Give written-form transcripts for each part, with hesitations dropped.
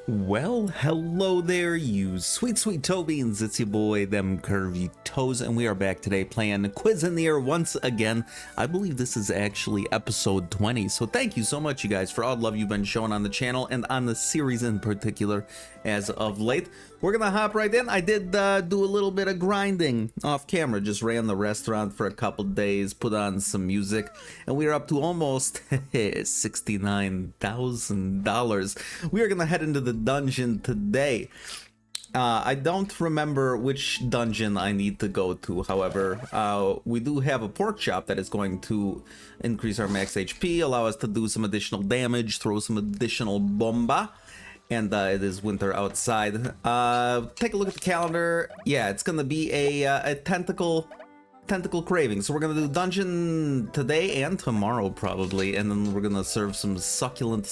Well, hello there, you sweet, sweet toe beans. It's your boy, them curvy toes, and we are back today playing Cuisineer once again. I believe this is actually episode 20, so thank you so much, you guys, for all the love you've been showing on the channel and on the series in particular as of late. We're gonna hop right in. I did do a little bit of grinding off camera, just ran the restaurant for a couple days, put on some music, and we are up to almost $69,000. We are gonna head into the dungeon today. I don't remember which dungeon I need to go to. However, we do have a pork chop that is going to increase our max HP, allow us to do some additional damage, throw some additional bomba, and it is winter outside. Take a look at the calendar. Yeah, it's gonna be a tentacle craving. So we're gonna do dungeon today and tomorrow probably, and then we're gonna serve some succulent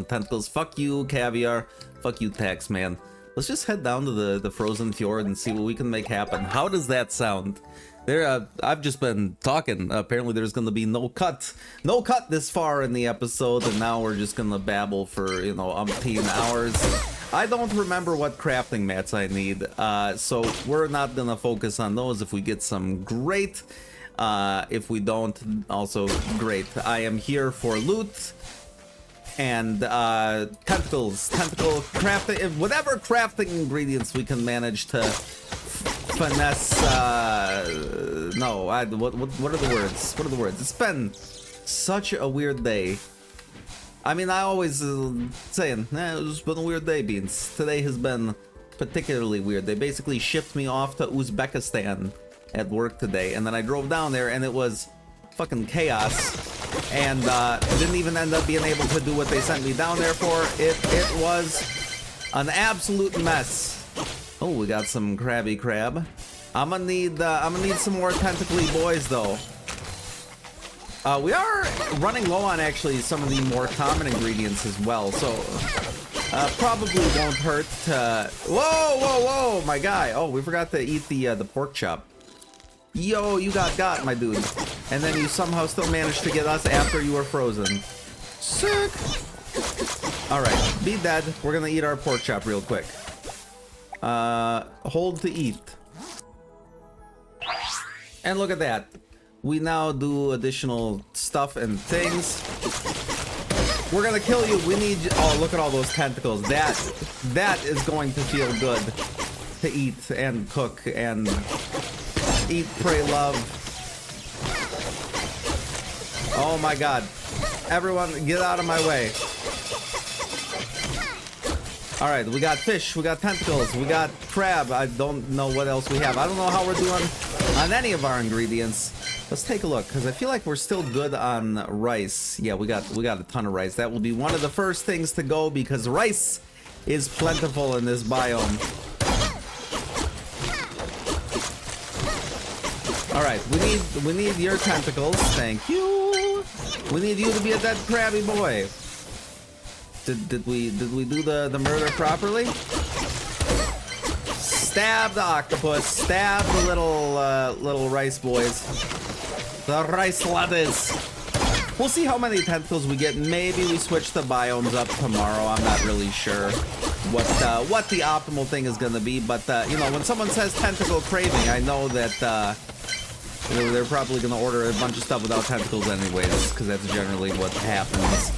tentacles. Fuck you, caviar. Fuck you, tax man. Let's just head down to the frozen fjord and see what we can make happen. How does that sound? There, I've just been talking. Apparently there's gonna be no cut this far in the episode, and now we're just gonna babble for, you know, umpteen hours. I don't remember what crafting mats I need, so we're not gonna focus on those. If we get some, great. If we don't, also great. I am here for loot and tentacle crafting, whatever crafting ingredients we can manage to finesse. No, what are the words? What are the words? It's been such a weird day. I mean, I always saying, it's been a weird day, Beans. Today has been particularly weird. They basically shipped me off to Uzbekistan at work today, and then I drove down there and it was fucking chaos, and didn't even end up being able to do what they sent me down there for. It was an absolute mess. Oh, we got some crabby crab. I'm gonna need some more tentacly boys though. We are running low on actually some of the more common ingredients as well, so probably won't hurt to... Whoa, my guy. Oh, we forgot to eat the pork chop. Yo, you got my dude. And then you somehow still managed to get us after you were frozen. Sick. Alright, be dead. We're gonna eat our pork chop real quick. Hold to eat. And look at that. We now do additional stuff and things. We're gonna kill you. We need... Oh, look at all those tentacles. That is going to feel good to eat and cook and eat, pray, love. Oh my god. Everyone, get out of my way. Alright, we got fish, we got tentacles, we got crab. I don't know what else we have. I don't know how we're doing on any of our ingredients. Let's take a look, because I feel like we're still good on rice. Yeah, we got a ton of rice. That will be one of the first things to go, because rice is plentiful in this biome. Alright, we need your tentacles. Thank you. We need you to be a dead crabby boy. Did we do the murder properly? Stab the octopus. Stab the little rice boys. The rice ladders. We'll see how many tentacles we get. Maybe we switch the biomes up tomorrow. I'm not really sure what the optimal thing is gonna be. But you know, when someone says tentacle craving, I know that they're probably gonna order a bunch of stuff without tentacles anyways, because that's generally what happens.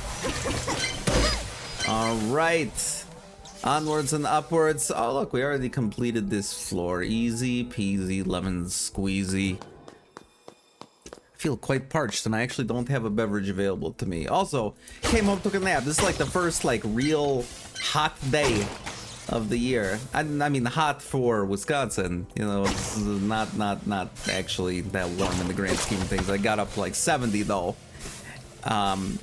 Alright, onwards and upwards. Oh look, we already completed this floor. Easy peasy lemon squeezy. I feel quite parched and I actually don't have a beverage available to me. Also, came home, took a nap. This is like the first like real hot day of the year. I mean hot for Wisconsin. You know, it's not actually that warm in the grand scheme of things. I got up to like 70 though.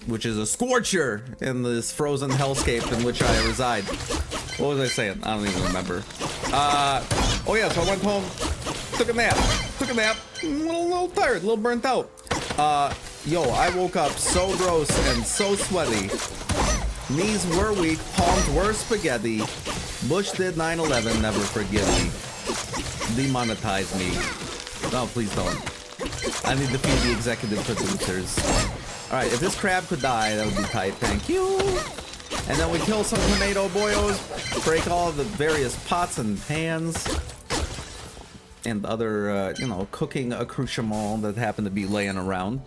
Which is a scorcher in this frozen hellscape in which I reside. What was I saying? I don't even remember. Oh yeah, so I went home, took a nap, a little tired, a little burnt out. Yo, I woke up so gross and so sweaty. Knees were weak, palms were spaghetti. Bush did 9/11, never forgive me. Demonetize me. No, please don't. I need to feed the executive producers. Alright, if this crab could die, that would be tight. Thank you. And then we kill some tomato boyos, break all the various pots and pans, and other, you know, cooking accoutrements that happen to be laying around.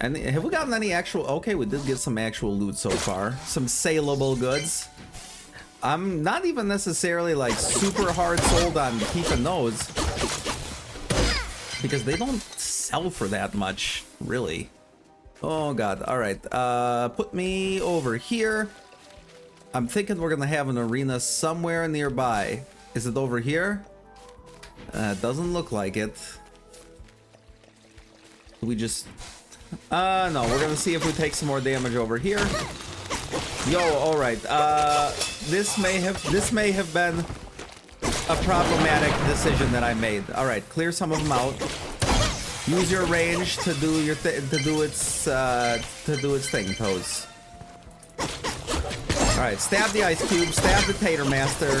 And have we gotten any actual... Okay, we did get some actual loot so far. Some saleable goods. I'm not even necessarily, like, super hard sold on keeping those, because they don't sell for that much, really. Oh god, alright. Put me over here. I'm thinking we're gonna have an arena somewhere nearby. Is it over here? Doesn't look like it. We just... no, we're gonna see if we take some more damage over here. Yo, alright. This may have been a problematic decision that I made. Alright, clear some of them out. Use your range to do your to do its thing, Toes. All right, stab the ice cube, stab the tater master.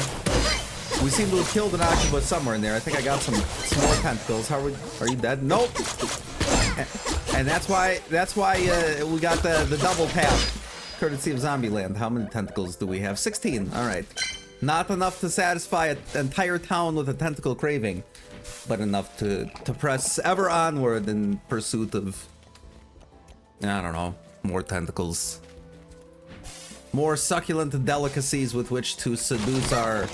We seem to have killed an octopus somewhere in there. I think I got some more tentacles. Are you dead? Nope. And that's why we got the double tap, courtesy of Zombieland. How many tentacles do we have? 16. All right, not enough to satisfy an entire town with a tentacle craving, but enough to press ever onward in pursuit of, I don't know, more tentacles. More succulent delicacies with which to seduce our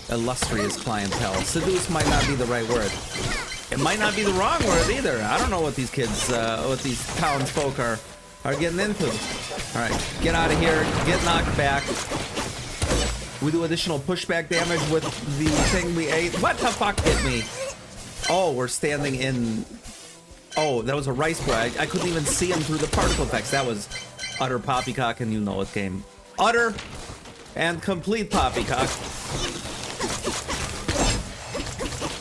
illustrious clientele. Seduce might not be the right word. It might not be the wrong word either. I don't know what these kids, what these townsfolk are getting into. All right, get out of here, get knocked back. We do additional pushback damage with the thing we ate. What the fuck hit me? Oh, we're standing in... Oh, that was a rice boy. I couldn't even see him through the particle effects. That was utter poppycock, and you know it, game. Utter and complete poppycock.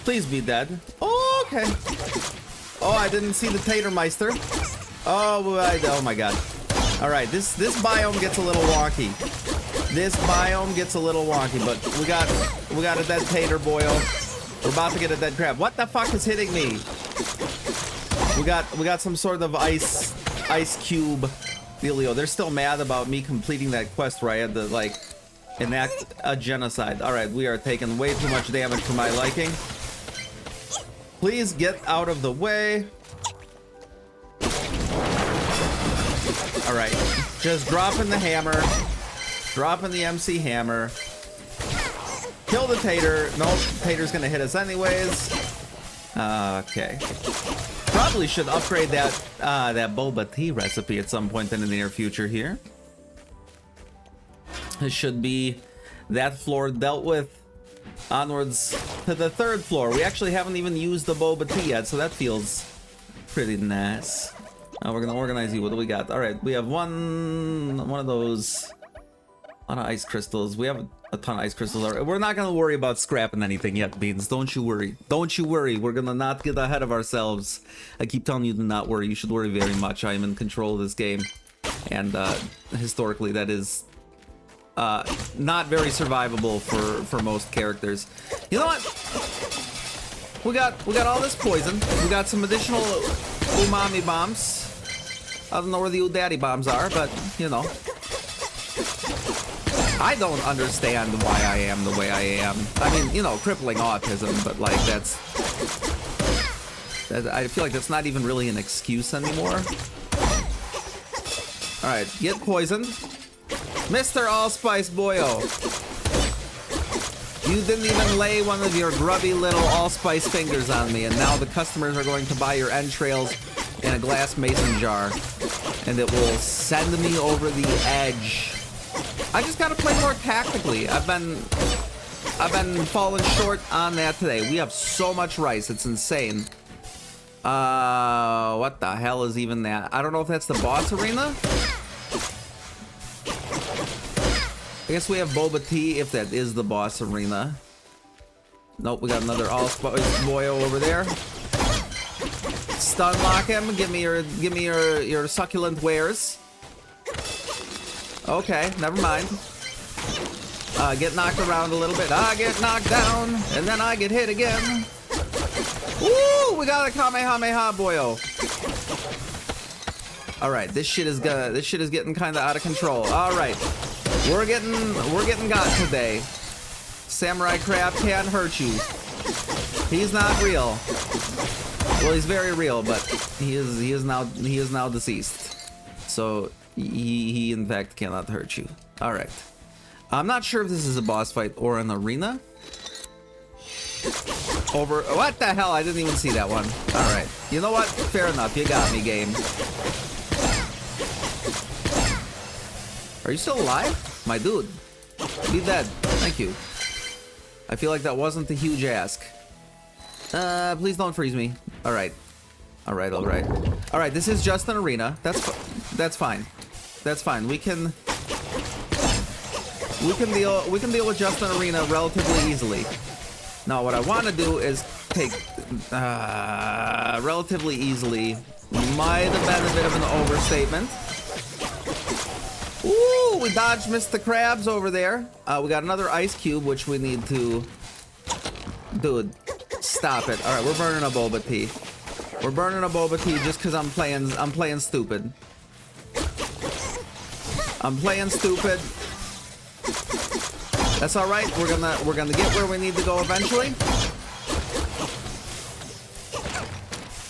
Please be dead. Oh, okay. Oh, I didn't see the Tatermeister. Oh my god. All right, this biome gets a little wonky. This biome gets a little wonky, but we got a dead tater boyo. We're about to get a dead crab. What the fuck is hitting me? We got some sort of ice cube dealio. They're still mad about me completing that quest where I had to, like, enact a genocide. All right, we are taking way too much damage for my liking. Please get out of the way. All right, just dropping the hammer, dropping the MC hammer. Kill the tater. Nope, tater's gonna hit us anyways. Okay. Probably should upgrade that boba tea recipe at some point in the near future here. It should be that floor dealt with. Onwards to the third floor. We actually haven't even used the boba tea yet, so that feels pretty nice. We're gonna organize you. What do we got? All right, we have one of those. A lot of ice crystals. We have a ton of ice crystals. We're not gonna worry about scrapping anything yet, Beans. Don't you worry. Don't you worry. We're gonna not get ahead of ourselves. I keep telling you to not worry. You should worry very much. I am in control of this game, and historically, that is not very survivable for most characters. You know what? We got all this poison. We got some additional umami bombs. I don't know where the daddy bombs are, but you know. I don't understand why I am the way I am. I mean, you know, crippling autism, but like I feel like that's not even really an excuse anymore. All right, get poisoned. Mr. Allspice Boyo. You didn't even lay one of your grubby little allspice fingers on me, and now the customers are going to buy your entrails in a glass mason jar, and it will send me over the edge. I just gotta play more tactically. I've been falling short on that today. We have so much rice, it's insane. What the hell is even that? I don't know if that's the boss arena. I guess we have boba tea if that is the boss arena. Nope, we got another allspice boyo over there. Stun lock him. Give me your succulent wares. Okay, never mind. Get knocked around a little bit. I get knocked down, and then I get hit again. Woo! We got a Kamehameha boyo. All right, this shit is getting kind of out of control. All right, we're getting got today. Samurai Crab can't hurt you. He's not real. Well, he's very real, but he is now deceased. So he in fact cannot hurt you. All right. I'm not sure if this is a boss fight or an arena. Over what the hell? I didn't even see that one. All right. You know what? Fair enough. You got me, game. Are you still alive? My dude. Be dead. Thank you. I feel like that wasn't a huge ask. Please don't freeze me. All right. All right. All right. All right. This is just an arena. That's fine. That's fine. We can deal with just an arena relatively easily. Now, what I want to do is take relatively easily. Might have been a bit of an overstatement. Ooh, we dodged Mr. Krabs over there. We got another ice cube, which we need to... Dude, stop it. All right, we're burning a boba tea. We're burning a boba tea just because I'm playing stupid. I'm playing stupid. That's all right. We're gonna get where we need to go eventually.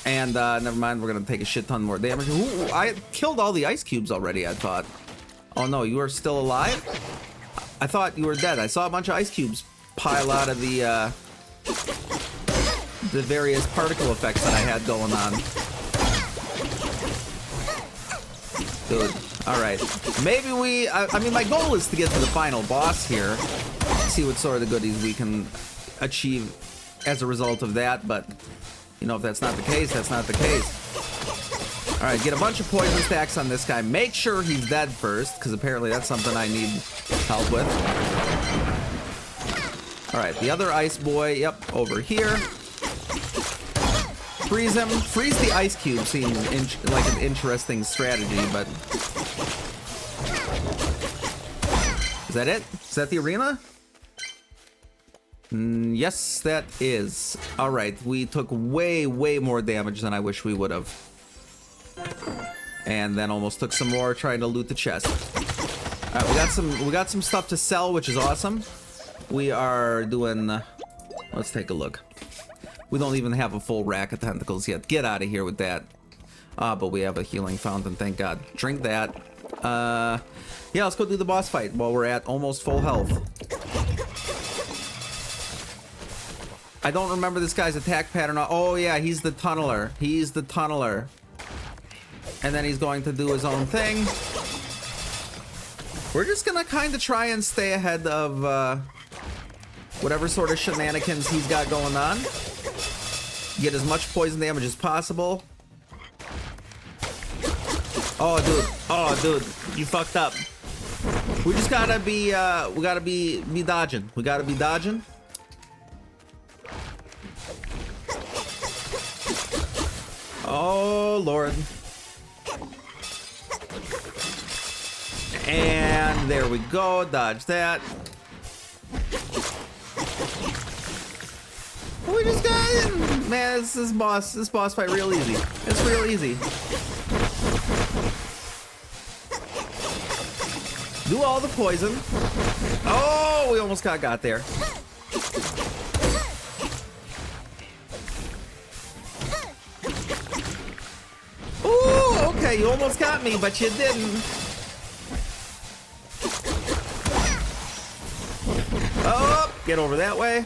And never mind. We're gonna take a shit ton more damage. Ooh, I killed all the ice cubes already. I thought. Oh no, you are still alive? I thought you were dead. I saw a bunch of ice cubes pile out of the various particle effects that I had going on. Dude, all right. Maybe I mean, my goal is to get to the final boss here. See what sort of goodies we can achieve as a result of that, but, you know, if that's not the case, that's not the case. All right, get a bunch of poison stacks on this guy. Make sure he's dead first, because apparently that's something I need help with. All right, the other ice boy, yep, over here. Freeze him. Freeze the ice cube seems like an interesting strategy, but... Is that it? Is that the arena? Yes, that is. All right, we took way more damage than I wish we would have. And then almost took some more trying to loot the chest. All right, we got some stuff to sell, which is awesome. We are doing... let's take a look. We don't even have a full rack of tentacles yet. Get out of here with that. But we have a healing fountain, thank God. Drink that. Yeah, let's go do the boss fight while we're at almost full health. I don't remember this guy's attack pattern. Oh yeah, he's the tunneler. He's the tunneler. And then he's going to do his own thing. We're just gonna kind of try and stay ahead of whatever sort of shenanigans he's got going on. Get as much poison damage as possible. Oh dude, you fucked up. We just gotta be we gotta be dodging. We gotta be dodging. Oh Lord. And there we go, dodge that. We just got it. Man, this boss fight real easy. It's real easy. Do all the poison. Oh, we almost got there. Ooh, okay, you almost got me, but you didn't. Oh, get over that way.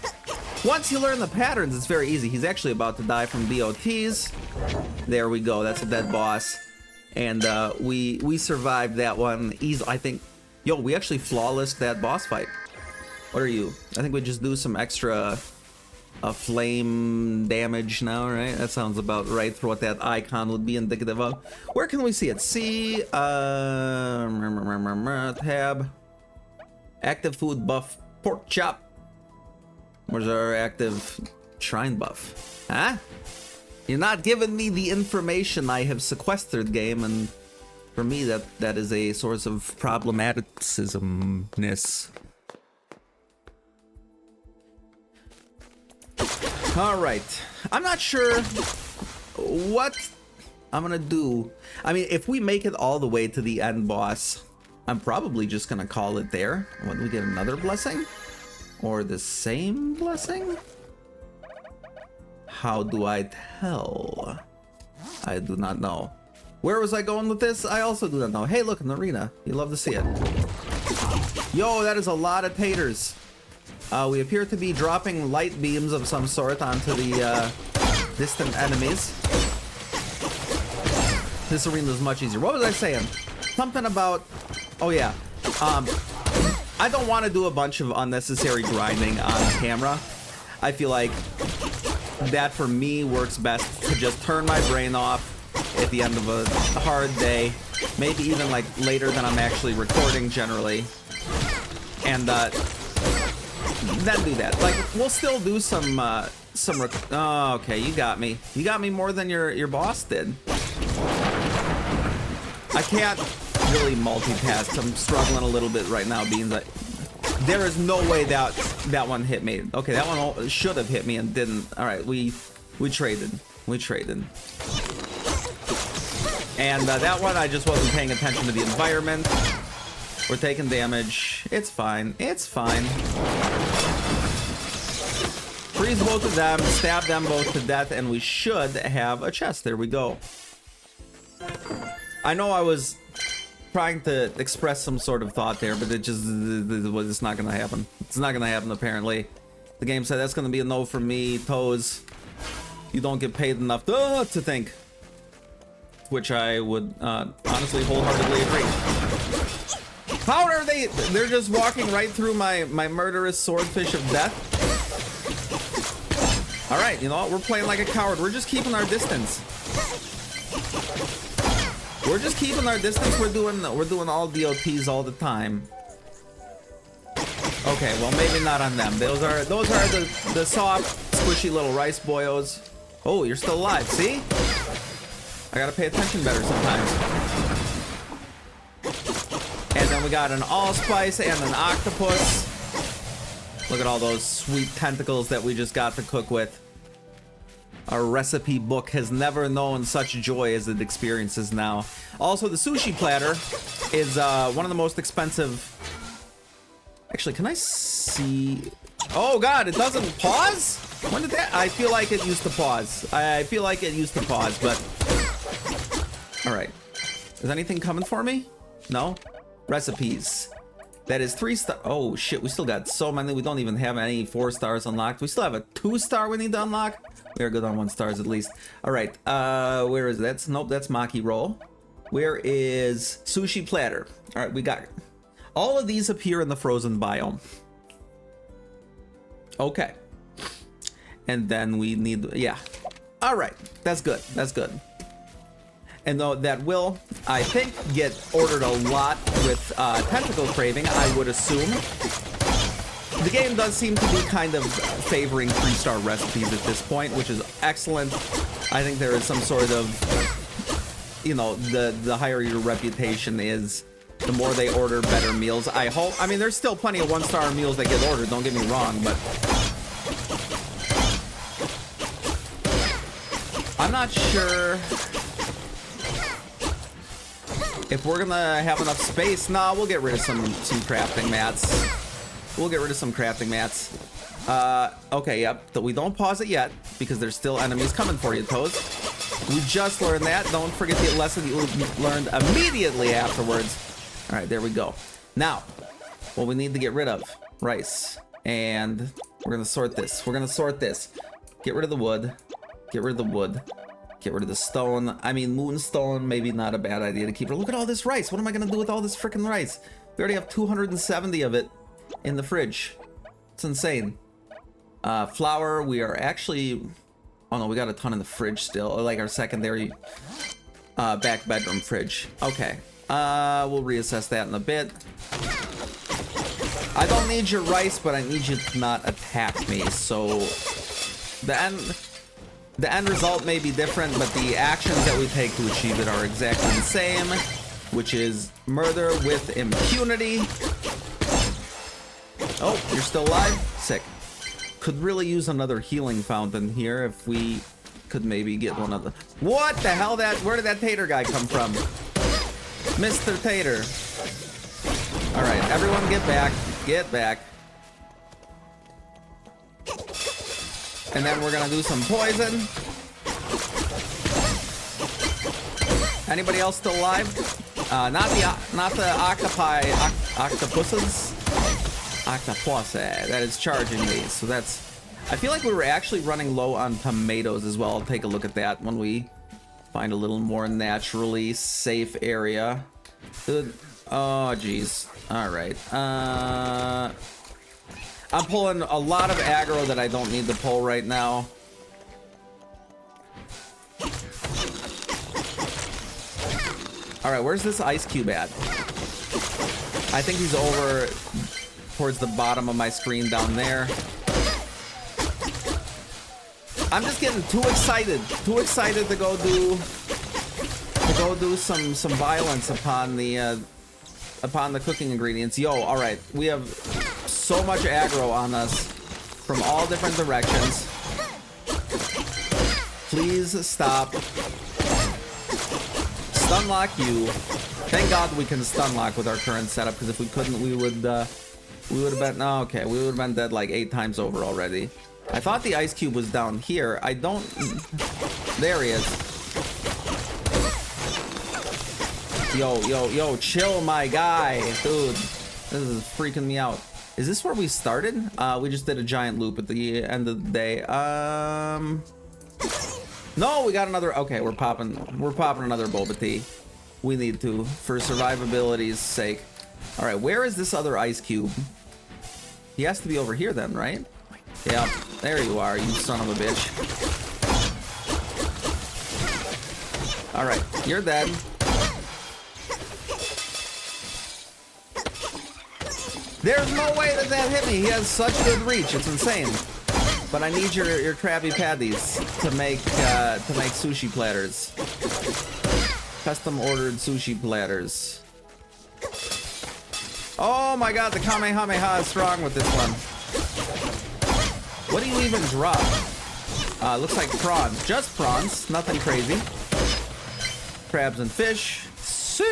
Once you learn the patterns, it's very easy. He's actually about to die from DOTs. There we go. That's a dead boss. And we survived that one easily. I think, yo, we actually flawlessed that boss fight. What are you? I think we just do some extra flame damage now, right? That sounds about right for what that icon would be indicative of. Where can we see it? See, tab, active food buff, pork chop. Where's our active shrine buff? Huh? You're not giving me the information I have sequestered, game, and for me that is a source of problematicismness. All right, I'm not sure what I'm gonna do... I mean, if we make it all the way to the end boss, I'm probably just gonna call it there. When we get another blessing? Or the same blessing? How do I tell? I do not know. Where was I going with this? I also do not know. Hey, look, an arena. You love to see it. Yo, that is a lot of taters. We appear to be dropping light beams of some sort onto the distant enemies. This arena is much easier. What was I saying? Something about... Oh, yeah. I don't want to do a bunch of unnecessary grinding on camera. I feel like that, for me, works best to just turn my brain off at the end of a hard day. Maybe even, like, later than I'm actually recording, generally. And, then do that. Like, we'll still do some oh, okay, you got me. You got me more than your boss did. I can't really multitask. I'm struggling a little bit right now, being that there is no way that one hit me. Okay, that one should have hit me and didn't. All right, we traded. We traded. And that one, I just wasn't paying attention to the environment. We're taking damage. It's fine. It's fine. Freeze both of them, stab them both to death, and we should have a chest. There we go. I know I was trying to express some sort of thought there, but it's not gonna happen. It's not gonna happen, apparently. The game said that's gonna be a no from me. Toes, you don't get paid enough to think. Which I would honestly wholeheartedly agree. How are they? They're just walking right through my murderous swordfish of death. All right, you know what? We're playing like a coward. We're just keeping our distance. We're just keeping our distance. We're doing all DOTs all the time. Okay, well, maybe not on them. Those are the soft, squishy little rice boyos. Oh, you're still alive. See? I gotta pay attention better sometimes. And then we got an allspice and an octopus. Look at all those sweet tentacles that we just got to cook with. Our recipe book has never known such joy as it experiences now. Also, the sushi platter is one of the most expensive... Actually, can I see... Oh god, it doesn't pause? When did that... I feel like it used to pause. I feel like it used to pause, but... Alright. Is anything coming for me? No? Recipes. That is 3-star. Oh shit, we still got so many. We don't even have any 4 stars unlocked. We still have a 2-star we need to unlock. We are good on 1 stars at least. Alright, where is that? Nope, that's maki roll. Where is sushi platter? Alright, we got it. All of these appear in the frozen biome. Okay. And then we need, yeah. Alright, that's good. That's good. And though that will, I think, get ordered a lot with tentacle craving, I would assume. The game does seem to be kind of favoring 3-star recipes at this point, which is excellent. I think there is some sort of, you know, the higher your reputation is, the more they order better meals. I hope. I mean, there's still plenty of 1-star meals that get ordered, don't get me wrong, but I'm not sure if we're gonna have enough space. Nah, we'll get rid of some crafting mats. We'll get rid of some crafting mats. Okay, yep. But we don't pause it yet because there's still enemies coming for you, Toes. We just learned that. Don't forget the lesson you learned immediately afterwards. All right, there we go. Now, what we need to get rid of, rice, and we're gonna sort this. We're gonna sort this. Get rid of the wood. Get rid of the wood. Get rid of the stone. I mean, moonstone, maybe not a bad idea to keep it. Look at all this rice. What am I gonna do with all this freaking rice? We already have 270 of it in the fridge. It's insane. Flour, we are actually... Oh no, we got a ton in the fridge still. Like our secondary back bedroom fridge. Okay. We'll reassess that in a bit. I don't need your rice, but I need you to not attack me. So the end result may be different, but the actions that we take to achieve it are exactly the same, which is murder with impunity. Oh, you're still alive? Sick. Could really use another healing fountain here if we could maybe get one of the... What the hell? Where did that tater guy come from? Mr. Tater. All right, everyone get back. Get back. And then we're gonna do some poison. Anybody else still alive? Not the octopuses. Octopus that is charging me. So that's... I feel like we were actually running low on tomatoes as well. I'll take a look at that when we find a little more naturally safe area. Oh, geez. All right. I'm pulling a lot of aggro that I don't need to pull right now. All right, where's this ice cube at? I think he's over towards the bottom of my screen down there. I'm just getting too excited to go do some violence upon the cooking ingredients. Yo, all right, we have so much aggro on us from all different directions. Please stop. Stun lock you. Thank God we can stun lock with our current setup, because if we couldn't, we would have been... Oh, okay, we would have been dead like 8 times over already. I thought the ice cube was down here. I don't... There he is. Yo, chill, my guy. Dude, this is freaking me out. Is this where we started? We just did a giant loop at the end of the day. No, we got another... Okay, we're popping another boba tea. We need to, for survivability's sake. All right, where is this other ice cube? He has to be over here then, right? Yeah, there you are, you son of a bitch. All right, you're dead. There's no way that hit me. He has such good reach. It's insane. But I need your Krabby Patties to make sushi platters. Custom ordered sushi platters. Oh my God, the Kamehameha is strong with this one. What do you even drop? Looks like prawns. Just prawns. Nothing crazy. Crabs and fish. Sick.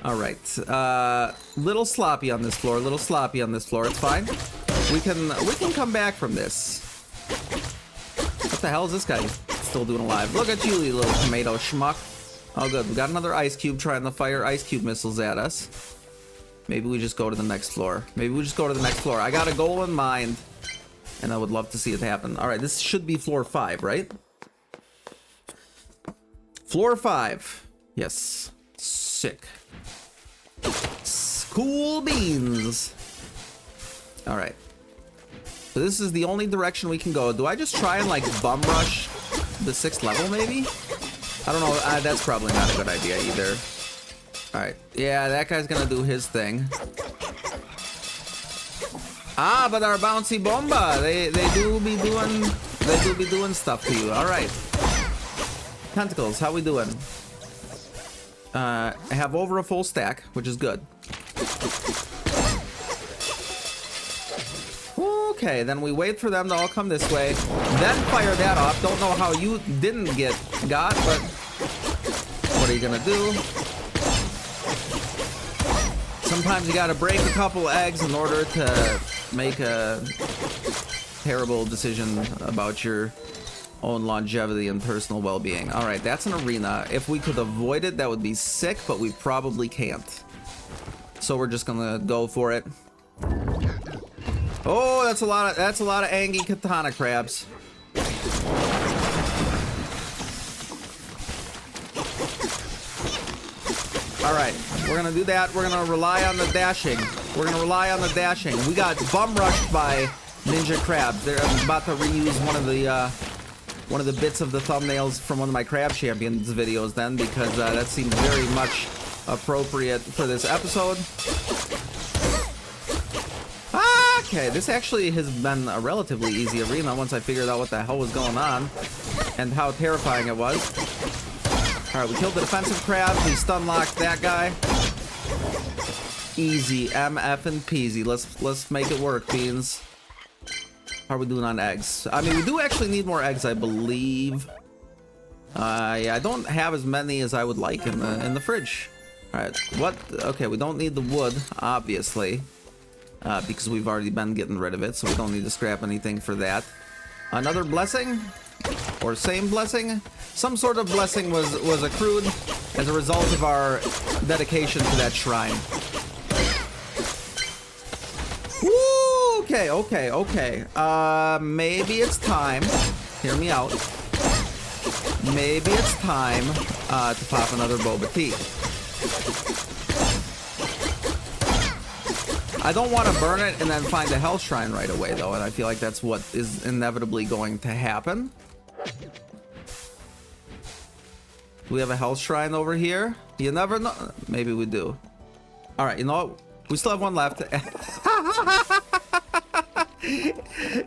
All right. Little sloppy on this floor. Little sloppy on this floor. It's fine. We can come back from this. What the hell is this guy still doing alive? Look at you, you little tomato schmuck. Oh, good. We got another ice cube trying to fire ice cube missiles at us. Maybe we just go to the next floor. I got a goal in mind, and I would love to see it happen. All right, this should be floor 5, right? Floor 5. Yes. Sick. Cool beans. All right. So this is the only direction we can go. Do I just try and like bum rush the 6th level maybe? I don't know. That's probably not a good idea either. All right. Yeah, that guy's gonna do his thing. Ah, but our bouncy bomba, they do be doing stuff to you. All right. Tentacles, how we doing? I have over a full stack, which is good. Okay, then we wait for them to all come this way, then fire that off. Don't know how you didn't got, but what are you gonna do? Sometimes you gotta break a couple eggs in order to make a terrible decision about your own longevity and personal well-being. All right, that's an arena. If we could avoid it, that would be sick, but we probably can't. So we're just gonna go for it. Oh, that's a lot of Angie katana crabs. All right, we're gonna do that. We're gonna rely on the dashing. We got bum rushed by ninja crabs. They're about to reuse one of the bits of the thumbnails from one of my Crab Champions videos then, because that seems very much appropriate for this episode. Okay, this actually has been a relatively easy arena once I figured out what the hell was going on and how terrifying it was. All right, we killed the defensive crabs. We stun locked that guy. Easy, MF and peasy. Let's make it work, beans. How are we doing on eggs? I mean, we do actually need more eggs, I believe. Yeah, I don't have as many as I would like in the fridge. All right, what? Okay, we don't need the wood, obviously, because we've already been getting rid of it, so we don't need to scrap anything for that. Another blessing, or same blessing? Some sort of blessing was accrued as a result of our dedication to that shrine. Woo! Okay. Maybe it's time. Hear me out. Maybe it's time to pop another boba tea. I don't want to burn it and then find a hell shrine right away, though, and I feel like that's what is inevitably going to happen. We have a hell shrine over here. You never know. Maybe we do. All right, you know what? We still have one left.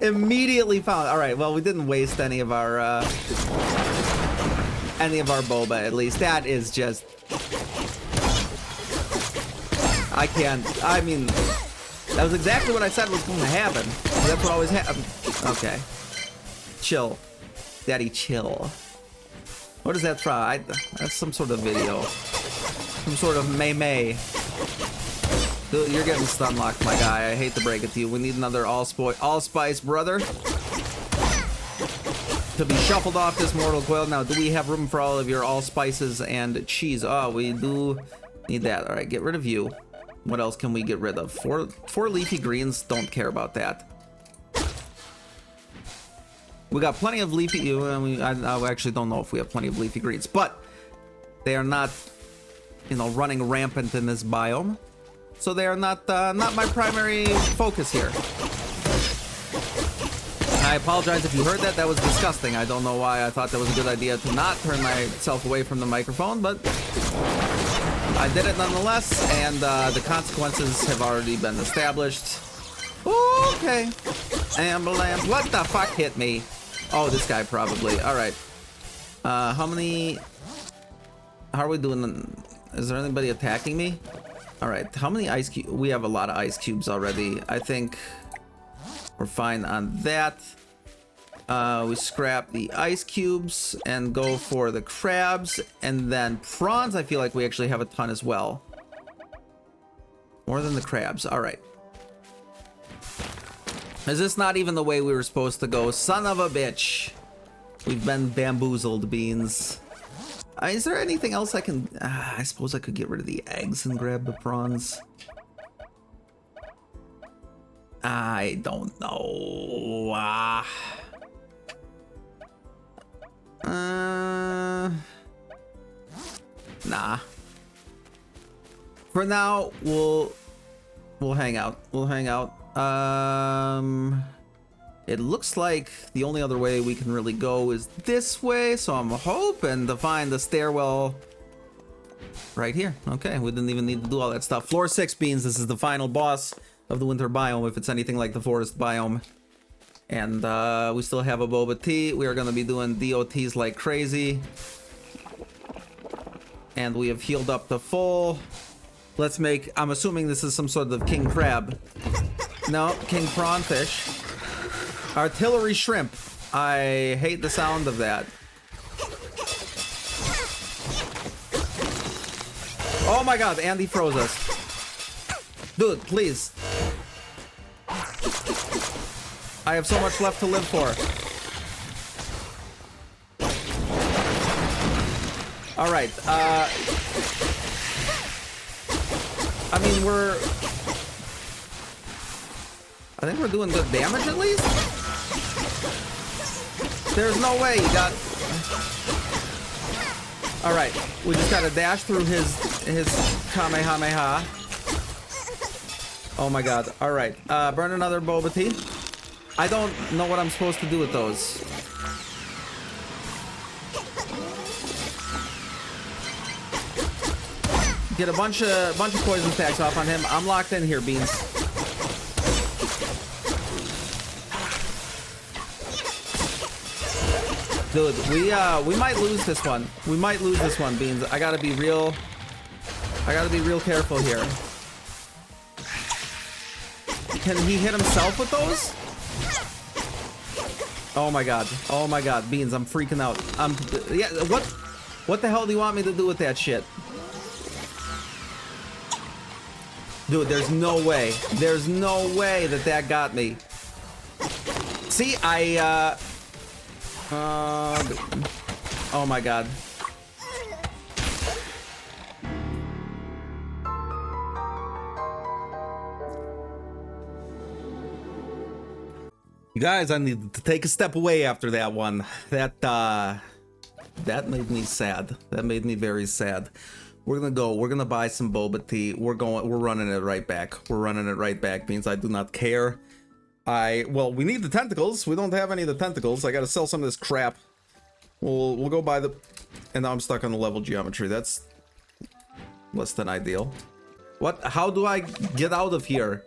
Immediately found. All right, well, we didn't waste any of our boba, at least. That is just... I can't... I mean, that was exactly what I said was going to happen. That's what always happens. Okay. Chill. Daddy, chill. What is that from? That's some sort of video. Some sort of May. Dude, you're getting stun locked, my guy. I hate to break it to you. We need another allspice brother to be shuffled off this mortal coil. Now, do we have room for all of your allspices and cheese? Oh, we do need that. All right, get rid of you. What else can we get rid of? Four leafy greens. Don't care about that. We got plenty of leafy. I actually don't know if we have plenty of leafy greens, but they are not, running rampant in this biome. So they are not my primary focus here. I apologize if you heard that. That was disgusting. I don't know why I thought that was a good idea to not turn myself away from the microphone, but I did it nonetheless, and the consequences have already been established. Okay. Ambulance. What the fuck hit me? Oh, this guy probably. All right. How are we doing? Is there anybody attacking me? All right. How many ice cubes? We have a lot of ice cubes already. I think we're fine on that. We scrap the ice cubes and go for the crabs, and then prawns. I feel like we actually have a ton as well. More than the crabs. All right. Is this not even the way we were supposed to go? Son of a bitch. We've been bamboozled, Beans. Is there anything else I can... I suppose I could get rid of the eggs and grab the prawns. I don't know. Nah. For now, we'll hang out. We'll hang out. It looks like the only other way we can really go is this way, so I'm hoping to find the stairwell right here. Okay, we didn't even need to do all that stuff. Floor 6, Beans. This is the final boss of the winter biome, if it's anything like the forest biome. And we still have a boba tea. We are going to be doing DOTs like crazy. And we have healed up to full. Let's make... I'm assuming this is some sort of king crab. No, king prawnfish. Artillery shrimp. I hate the sound of that. Oh my god, Andy froze us. Dude, please. I have so much left to live for. Alright, I mean, I think we're doing good damage at least? There's no way you got... Alright, we just gotta dash through his Kamehameha. Oh my god. Alright, burn another boba tea. I don't know what I'm supposed to do with those. Get a bunch of poison stacks off on him. I'm locked in here, Beans. Dude, we might lose this one. We might lose this one, Beans. I gotta be real careful here. Can he hit himself with those? Oh my god. Oh my god. Beans, I'm freaking out. Yeah, what the hell do you want me to do with that shit? Dude, there's no way. There's no way that that got me. See, oh my god. You guys, I need to take a step away after that one. That made me sad. That made me very sad. We're gonna buy some boba tea. We're running it right back. We're running it right back. Means I do not care. Well, we need the tentacles. We don't have any of the tentacles. I gotta sell some of this crap. We'll go buy the... And now I'm stuck on the level geometry. That's less than ideal. What? How do I get out of here?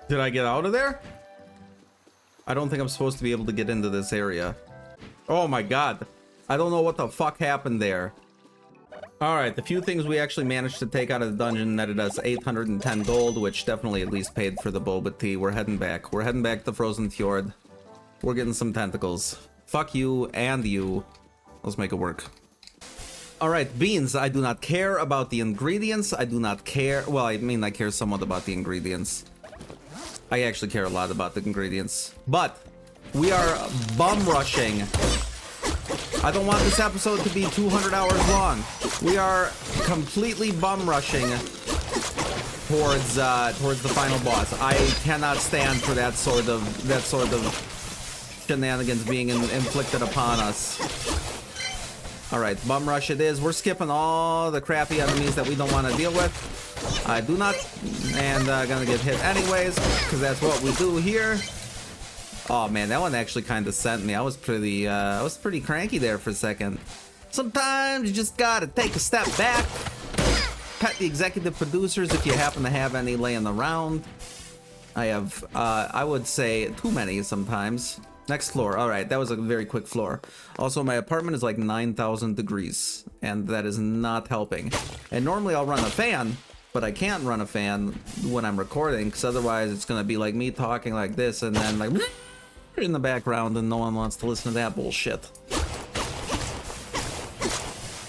Did I get out of there? I don't think I'm supposed to be able to get into this area. Oh my god. I don't know what the fuck happened there. Alright, the few things we actually managed to take out of the dungeon netted us 810 gold, which definitely at least paid for the boba tea. We're heading back. We're heading back to Frozen Fjord. We're getting some tentacles. Fuck you and you. Let's make it work. Alright, beans. I do not care about the ingredients. I do not care. Well, I mean, I care somewhat about the ingredients. I actually care a lot about the ingredients. But we are bum rushing. I don't want this episode to be 200 hours long. We are completely bum rushing towards the final boss. I cannot stand for that sort of shenanigans being inflicted upon us. All right, bum rush it is. We're skipping all the crappy enemies that we don't want to deal with. I do not, and gonna get hit anyways because that's what we do here. Oh man, that one actually kind of sent me. I was pretty cranky there for a second. Sometimes you just gotta take a step back, pet the executive producers if you happen to have any laying around. I have, I would say, too many sometimes. Next floor. All right, that was a very quick floor. Also, my apartment is like 9,000 degrees, and that is not helping. And normally I'll run a fan, but I can't run a fan when I'm recording, because otherwise it's gonna be like me talking like this, and then like in the background, and no one wants to listen to that bullshit.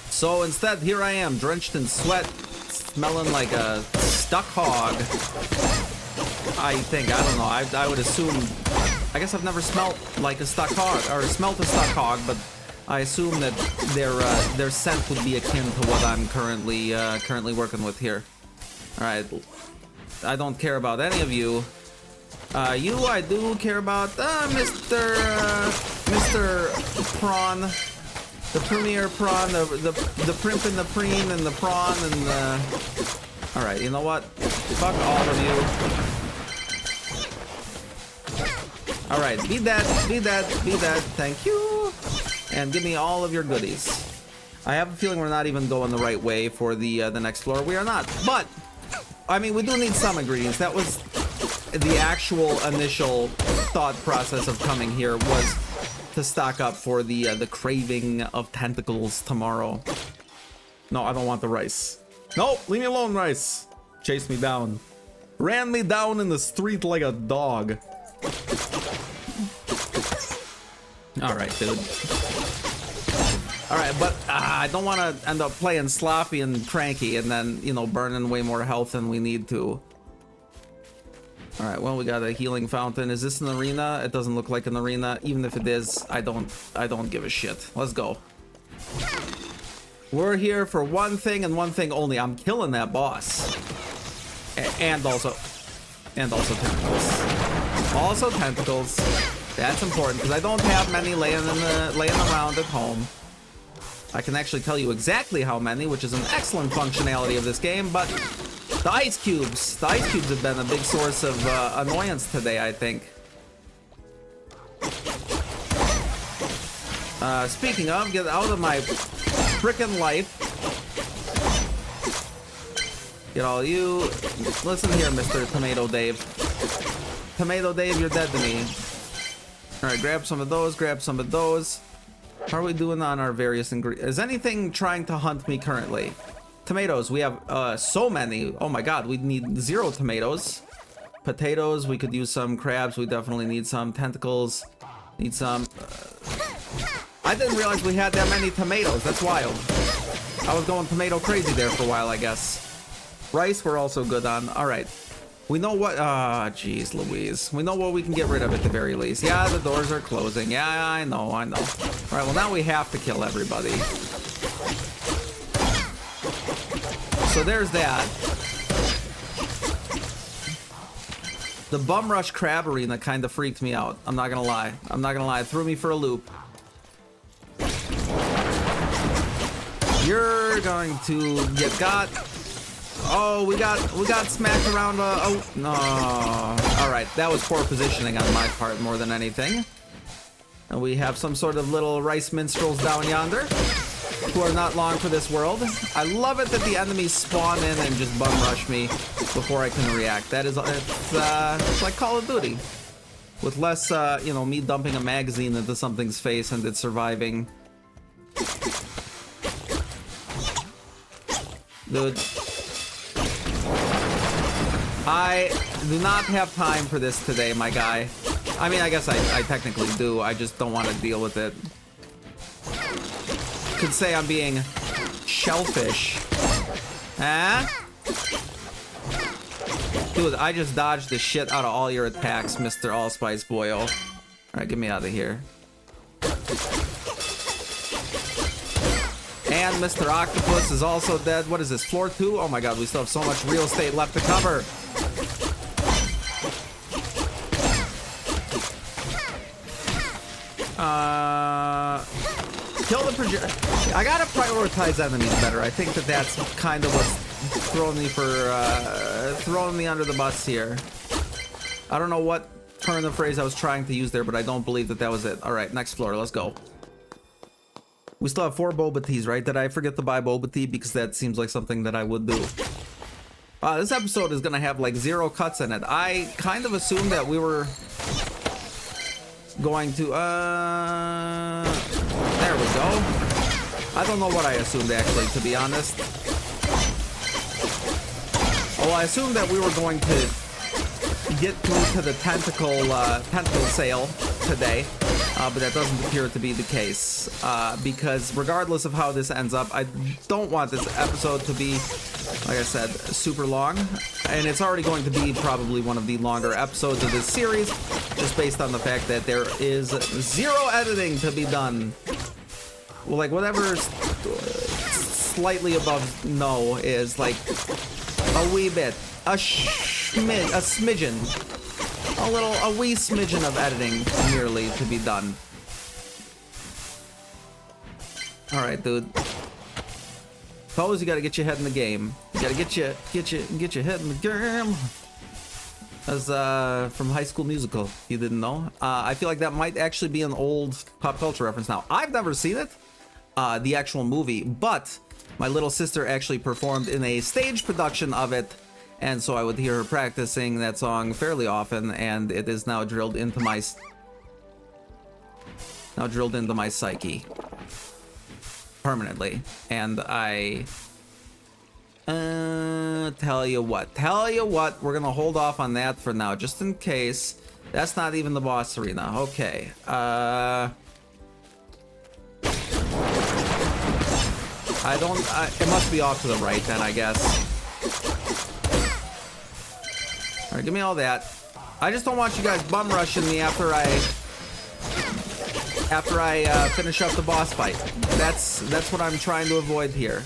So instead, here I am, drenched in sweat, smelling like a stuck hog. I think, I don't know, I would assume, I guess I've never smelt like a stuck hog, or smelt a stuck hog, but I assume that their scent would be akin to what I'm currently working with here. All right, I don't care about any of you. You I do care about, Mr. Prawn, the premier prawn, the primp and the preen and the prawn and the... All right, you know what? Fuck all of you. All right, be dead, be dead, be dead. Thank you, and give me all of your goodies. I have a feeling we're not even going the right way for the next floor. We are not, but I mean, we do need some ingredients. That was the actual initial thought process of coming here, was to stock up for the craving of tentacles tomorrow. No, I don't want the rice. Nope, leave me alone, rice. Chased me down. Ran me down in the street like a dog. All right, dude. All right, but I don't want to end up playing sloppy and cranky and then, you know, burning way more health than we need to. All right, well, we got a healing fountain. Is this an arena? It doesn't look like an arena. Even if it is, I don't give a shit. Let's go. We're here for one thing and one thing only. I'm killing that boss. And also tentacles. Also tentacles. That's important because I don't have many laying around at home. I can actually tell you exactly how many, which is an excellent functionality of this game, but the ice cubes have been a big source of annoyance today, I think. Speaking of, get out of my frickin' life. Get all you. Listen here, Mr. Tomato Dave. Tomato Dave, you're dead to me. Alright, grab some of those, grab some of those. How are we doing on our various ingredients? Is anything trying to hunt me currently? Tomatoes, we have so many. Oh my god, we need 0 tomatoes. Potatoes, we could use some. Crabs, we definitely need some. Tentacles. Need some. I didn't realize we had that many tomatoes. That's wild. I was going tomato crazy there for a while, I guess. Rice we're also good on. All right. We know what... Ah, jeez Louise. We know what we can get rid of at the very least. Yeah, the doors are closing. Yeah, I know. All right, well, now we have to kill everybody. So there's that. The bum rush crab arena kind of freaked me out. I'm not gonna lie. It threw me for a loop. You're going to get got. Oh, we got smacked around. Oh no! All right, that was poor positioning on my part more than anything. And we have some sort of little rice minstrels down yonder, who are not long for this world. I love it that the enemies spawn in and just bum rush me before I can react. That is, it's like Call of Duty, with less, you know, me dumping a magazine into something's face and it surviving. Dude. I do not have time for this today, my guy. I mean, I guess I technically do. I just don't want to deal with it. Could say I'm being shellfish. Huh? Dude, I just dodged the shit out of all your attacks, Mr. Allspice Boyle. Alright, get me out of here. And Mr. Octopus is also dead. What is this, floor 2? Oh my god, we still have so much real estate left to cover. Kill the project. I gotta prioritize enemies better. I think that's kind of what's throwing me under the bus here. I don't know what turn of phrase I was trying to use there, but I don't believe that was it. All right, next floor. Let's go. We still have 4 boba teas, right? Did I forget to buy boba tea? Because that seems like something that I would do. This episode is gonna have like 0 cuts in it. I kind of assumed that we were going to there we go. I don't know what I assumed actually, to be honest. Oh, I assumed that we were going to get through to the tentacle sale today, but that doesn't appear to be the case, because regardless of how this ends up, I don't want this episode to be, like I said, super long, and it's already going to be probably one of the longer episodes of this series, just based on the fact that there is 0 editing to be done. Well, like, whatever slightly above no is, like, a wee bit, a smidgen, a wee smidgen of editing merely to be done. All right, dude. Suppose you gotta get your head in the game. You gotta get your head in the game. As from High School Musical, if you didn't know. I feel like that might actually be an old pop culture reference now. I've never seen it, the actual movie, but my little sister actually performed in a stage production of it, and so I would hear her practicing that song fairly often, and it is now drilled into my psyche permanently. And I tell you what, we're gonna hold off on that for now, just in case. That's not even the boss arena. Okay. It must be off to the right then, I guess. All right, give me all that. I just don't want you guys bum rushing me after I finish up the boss fight. That's what I'm trying to avoid here.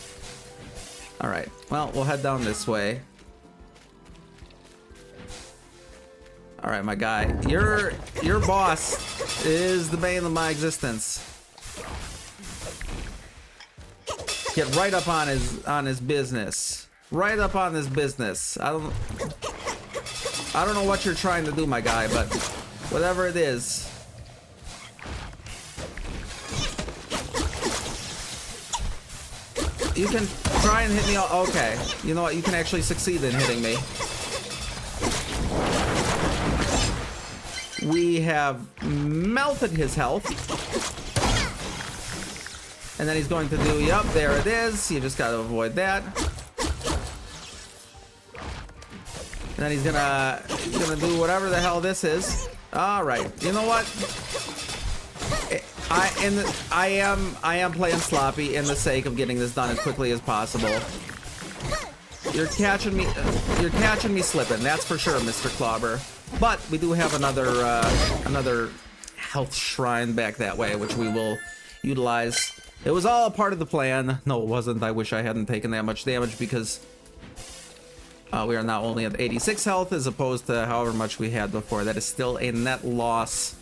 All right, well, we'll head down this way. All right, my guy, your boss is the bane of my existence. Get right up on his business. Right up on his business. I don't know what you're trying to do, my guy, but whatever it is. You can try and hit me all. Okay. You know what? You can actually succeed in hitting me. We have melted his health. And then he's going to do, yep, there it is. You just gotta avoid that. And then he's gonna do whatever the hell this is. All right, you know what? I am playing sloppy in the sake of getting this done as quickly as possible. You're catching me slipping, that's for sure, Mr. Clobber. But we do have another health shrine back that way, which we will utilize. It was all a part of the plan. No, it wasn't. I wish I hadn't taken that much damage because we are now only at 86 health as opposed to however much we had before. That is still a net loss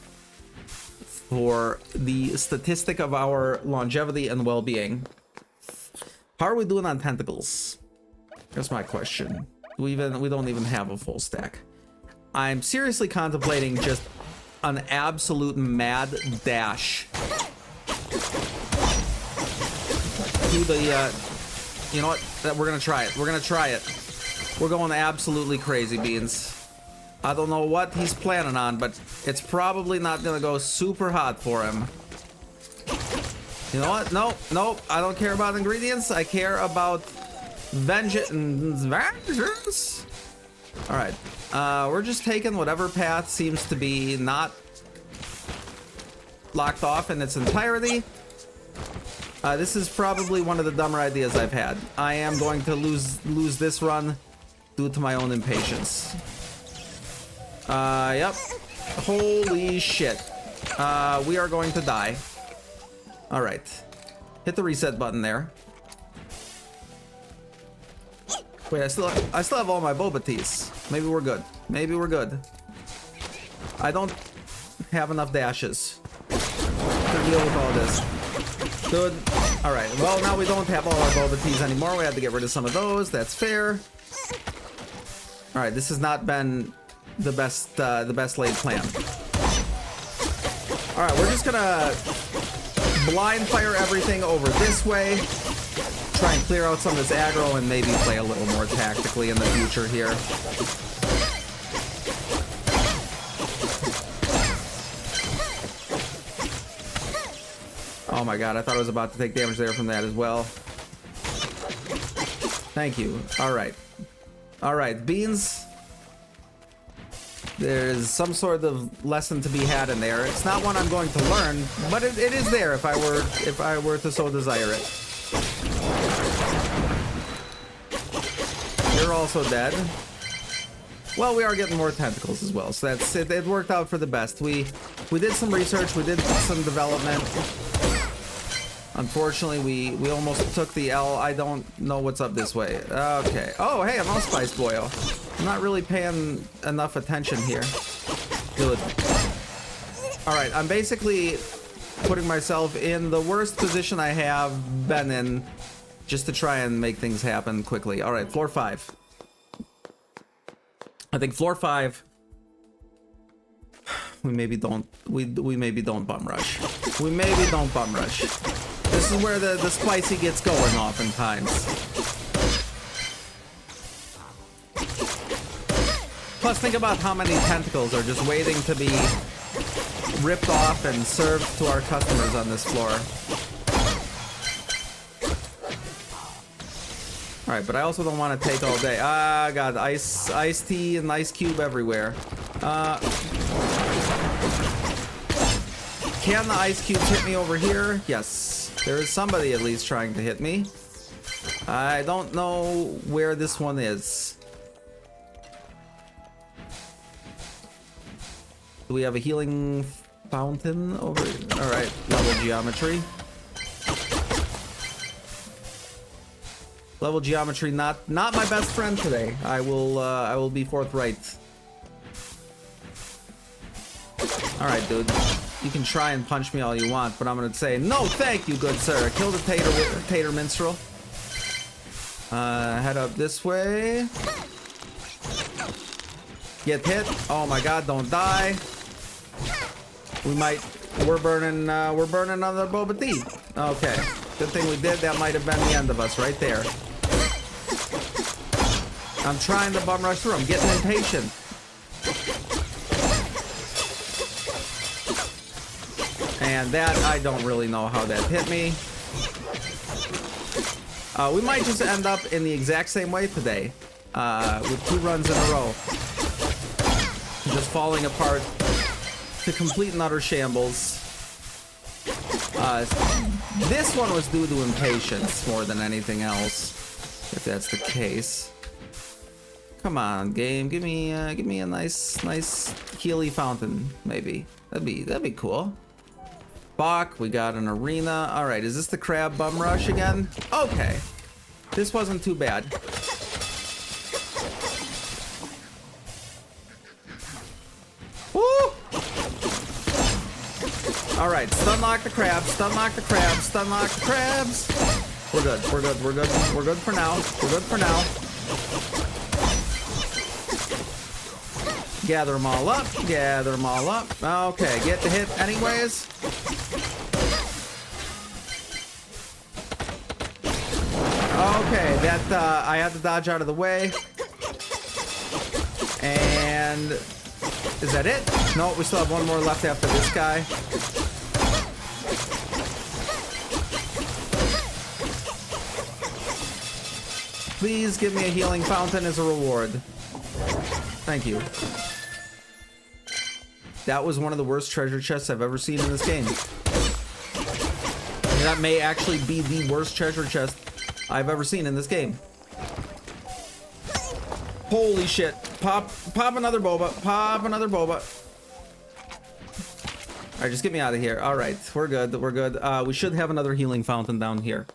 for the statistic of our longevity and well-being. How are we doing on tentacles? That's my question. We don't even have a full stack. I'm seriously contemplating just an absolute mad dash to the you know what? We're gonna try it. We're gonna try it. We're going absolutely crazy, Beans. I don't know what he's planning on, but it's probably not gonna go super hot for him. You know what? Nope. I don't care about ingredients. I care about vengeance. All right. We're just taking whatever path seems to be not locked off in its entirety. This is probably one of the dumber ideas I've had. I am going to lose this run due to my own impatience. Yep. Holy shit. We are going to die. All right. Hit the reset button there. Wait, I still have all my boba teas. Maybe we're good. Maybe we're good. I don't have enough dashes to deal with all this. Good. All right. Well, now we don't have all our boba teas anymore. We had to get rid of some of those. That's fair. All right. This has not been the best laid plan. All right. We're just gonna blind fire everything over this way. Try and clear out some of this aggro and maybe play a little more tactically in the future here. Oh my god, I thought I was about to take damage there from that as well. Thank you. Alright. Alright, Beans. There's some sort of lesson to be had in there. It's not one I'm going to learn, but it is there if I were to so desire it. You're also dead. Well, we are getting more tentacles as well, so that's it. It worked out for the best. We did some research, we did some development. Unfortunately, we almost took the L. I don't know what's up this way. Okay. Oh, hey, I'm allspice boil. I'm not really paying enough attention here. Good. All right, I'm basically putting myself in the worst position I have been in just to try and make things happen quickly. All right, floor 5. I think floor 5. We maybe don't bum rush. We maybe don't bum rush. This is where the spicy gets going oftentimes. Plus, think about how many tentacles are just waiting to be ripped off and served to our customers on this floor. Alright, but I also don't want to take all day. Ah, God, iced tea and ice cube everywhere. Can the ice cubes hit me over here? Yes. There is somebody at least trying to hit me. I don't know where this one is. Do we have a healing fountain over here? Alright, level geometry. Level geometry, not my best friend today. I will be forthright. All right, dude. You can try and punch me all you want, but I'm gonna say no, thank you, good sir. Kill the tater minstrel. Head up this way. Get hit. Oh my God! Don't die. We're burning another boba tea. Okay. Good thing we did. That might have been the end of us right there. I'm trying to bum rush through. I'm getting impatient. And that, I don't really know how that hit me. We might just end up in the exact same way today. With 2 runs in a row. Just falling apart to complete and utter shambles. This one was due to impatience more than anything else, if that's the case. Come on, game, give me a nice Healy fountain, maybe. That'd be cool. Bach, we got an arena. All right, is this the crab bum rush again? Okay, this wasn't too bad. Woo! All right, stun lock the crabs, stun lock the crabs, stun lock the crabs. We're good, we're good, we're good, we're good for now. We're good for now. Gather them all up, gather them all up. Okay, get the hit anyways. Okay, that I had to dodge out of the way. And is that it? No, we still have one more left after this guy. Please give me a healing fountain as a reward. Thank you. That was one of the worst treasure chests I've ever seen in this game. That may actually be the worst treasure chest I've ever seen in this game. Holy shit. Pop another boba. Pop another boba. Alright, just get me out of here. Alright, we're good. We're good. We should have another healing fountain down here.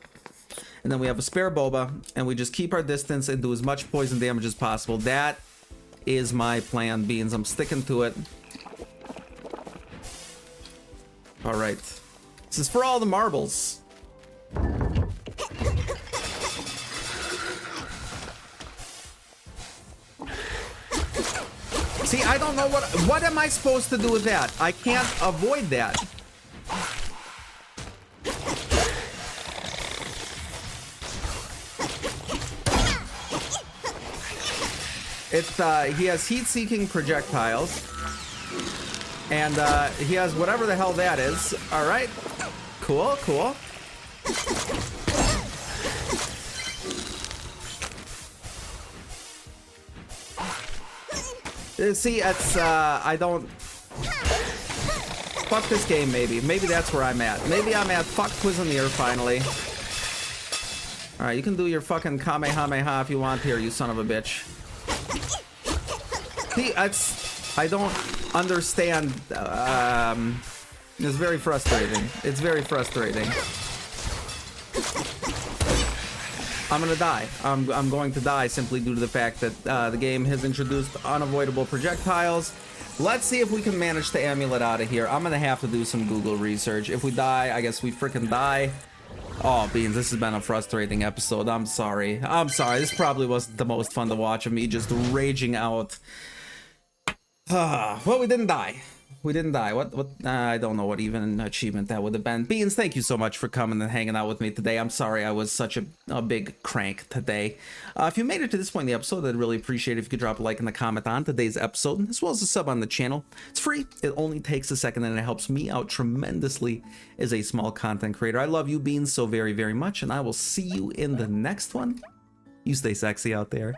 And then we have a spare boba, and we just keep our distance and do as much poison damage as possible. That is my plan, Beans. I'm sticking to it. Alright. This is for all the marbles. See, I don't know what am I supposed to do with that? I can't avoid that. He has heat-seeking projectiles. And he has whatever the hell that is. All right. Cool, cool. See, it's, I don't... Fuck this game, maybe. Maybe that's where I'm at. Maybe I'm at fuck Cuisineer, finally. Alright, you can do your fucking Kamehameha if you want here, you son of a bitch. See, I don't understand. It's very frustrating. It's very frustrating. I'm gonna die. I'm going to die simply due to the fact that the game has introduced unavoidable projectiles. Let's see if we can manage to amulet out of here. I'm gonna have to do some Google research. If we die, I guess we freaking die. Oh, Beans, this has been a frustrating episode. I'm sorry. I'm sorry. This probably wasn't the most fun to watch of me just raging out. Well, we didn't die. We didn't die. What? I don't know what even achievement that would have been. Beans, thank you so much for coming and hanging out with me today. I'm sorry I was such a big crank today. If you made it to this point in the episode, I'd really appreciate it if you could drop a like and a comment on today's episode, as well as a sub on the channel. It's free. It only takes a second, and it helps me out tremendously as a small content creator. I love you, Beans, so very, very much, and I will see you in the next one. You stay sexy out there.